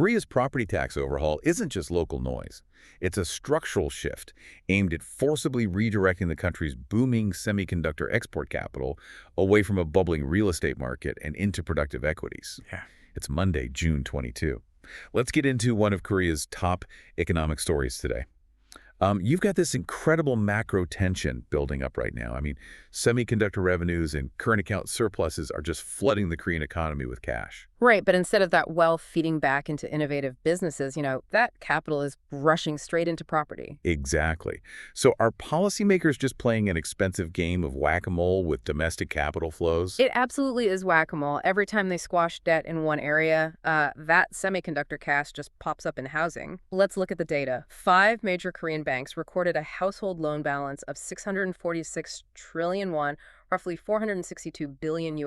Korea's property tax overhaul isn't just local noise. It's a structural shift aimed at forcibly redirecting the country's booming semiconductor export capital away from a bubbling real estate market and into productive equities. Yeah. It's Monday, June 22. Let's get into one of Korea's top economic stories today. You've got this incredible macro tension building up right now. I mean, semiconductor revenues and current account surpluses are just flooding the Korean economy with cash. Right, but instead of that wealth feeding back into innovative businesses, that capital is rushing straight into property. Exactly. So are policymakers just playing an expensive game of whack-a-mole with domestic capital flows? It absolutely is whack-a-mole. Every time they squash debt in one area, that semiconductor cash just pops up in housing. Let's look at the data. 5 major Korean banks recorded a household loan balance of 646 trillion won, roughly $462 billion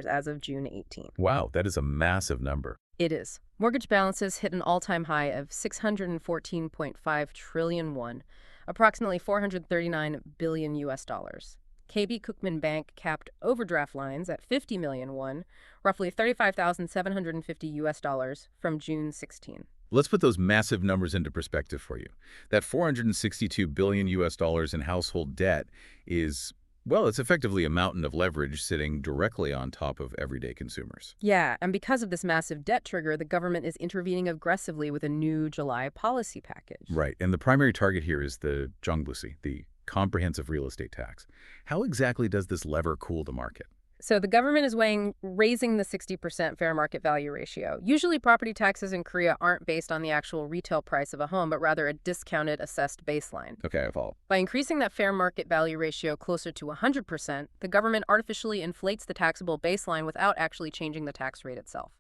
as of June 18. Wow, that is a massive number. It is. Mortgage balances hit an all-time high of 614.5 trillion won, approximately $439 billion. KB Kookmin Bank capped overdraft lines at 50 million won, roughly $35,750 from June 16. Let's put those massive numbers into perspective for you. That $462 billion in household debt is, well, it's effectively a mountain of leverage sitting directly on top of everyday consumers. Yeah, and because of this massive debt trigger, the government is intervening aggressively with a new July policy package. Right, and the primary target here is the Jeongbusi, the comprehensive real estate tax. How exactly does this lever cool the market? So the government is weighing raising the 60% fair market value ratio. Usually property taxes in Korea aren't based on the actual retail price of a home, but rather a discounted assessed baseline. Okay, I follow. By increasing that fair market value ratio closer to 100%, the government artificially inflates the taxable baseline without actually changing the tax rate itself.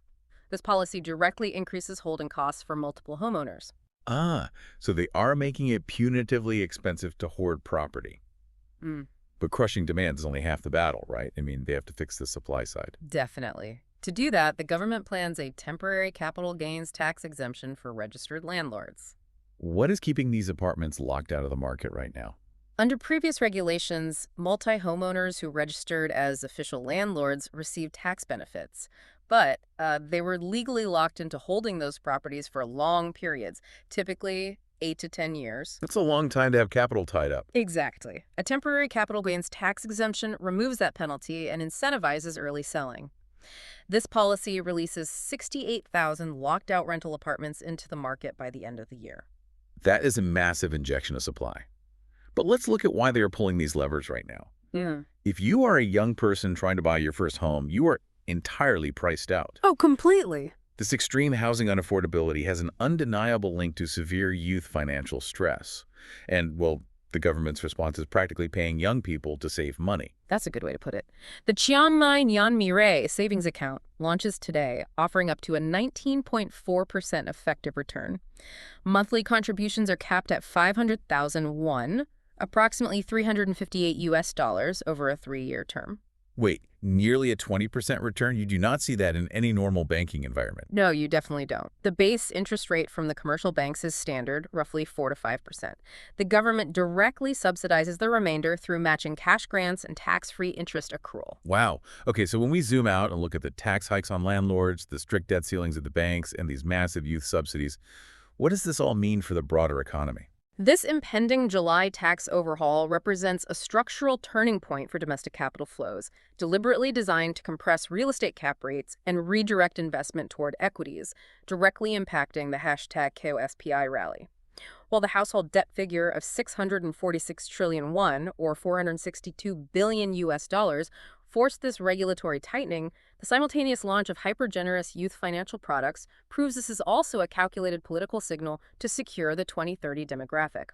This policy directly increases holding costs for multiple homeowners. Ah, so they are making it punitively expensive to hoard property. But crushing demand is only half the battle, right? I mean, they have to fix the supply side. Definitely. To do that, the government plans a temporary capital gains tax exemption for registered landlords. What is keeping these apartments locked out of the market right now? Under previous regulations, multi-homeowners who registered as official landlords received tax benefits. But they were legally locked into holding those properties for long periods, typically 8 to 10 years. That's a long time to have capital tied up. Exactly. A temporary capital gains tax exemption removes that penalty and incentivizes early selling. This policy releases 68,000 locked-out rental apartments into the market by the end of the year. That is a massive injection of supply. But let's look at why they are pulling these levers right now. If you are a young person trying to buy your first home, you are entirely priced out. Oh, completely. This extreme housing unaffordability has an undeniable link to severe youth financial stress. And, well, the government's response is practically paying young people to save money. That's a good way to put it. The Cheong-nyeon Mirae savings account launches today, offering up to a 19.4% effective return. Monthly contributions are capped at 500,000 won, approximately $358 over a 3-year term. Wait, nearly a 20% return? You do not see that in any normal banking environment. No, you definitely don't. The base interest rate from the commercial banks is standard, roughly 4 to 5%. The government directly subsidizes the remainder through matching cash grants and tax-free interest accrual. Wow. Okay, so when we zoom out and look at the tax hikes on landlords, the strict debt ceilings at the banks, and these massive youth subsidies, what does this all mean for the broader economy? This impending July tax overhaul represents a structural turning point for domestic capital flows, deliberately designed to compress real estate cap rates and redirect investment toward equities, directly impacting the #KOSPI rally. While the household debt figure of 646 trillion won, or $462 billion, forced this regulatory tightening, the simultaneous launch of hyper-generous youth financial products proves this is also a calculated political signal to secure the 2030 demographic.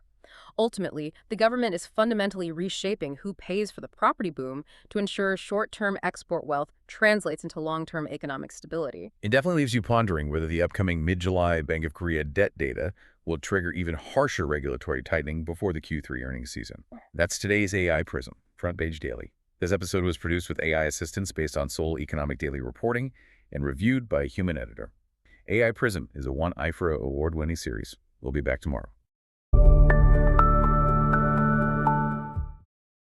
Ultimately, the government is fundamentally reshaping who pays for the property boom to ensure short-term export wealth translates into long-term economic stability. It definitely leaves you pondering whether the upcoming mid-July Bank of Korea debt data will trigger even harsher regulatory tightening before the Q3 earnings season. That's today's AI Prism, Front Page Daily. This episode was produced with AI assistance based on Seoul Economic Daily reporting and reviewed by a human editor. AI Prism is a 1 IFRA award-winning series. We'll be back tomorrow.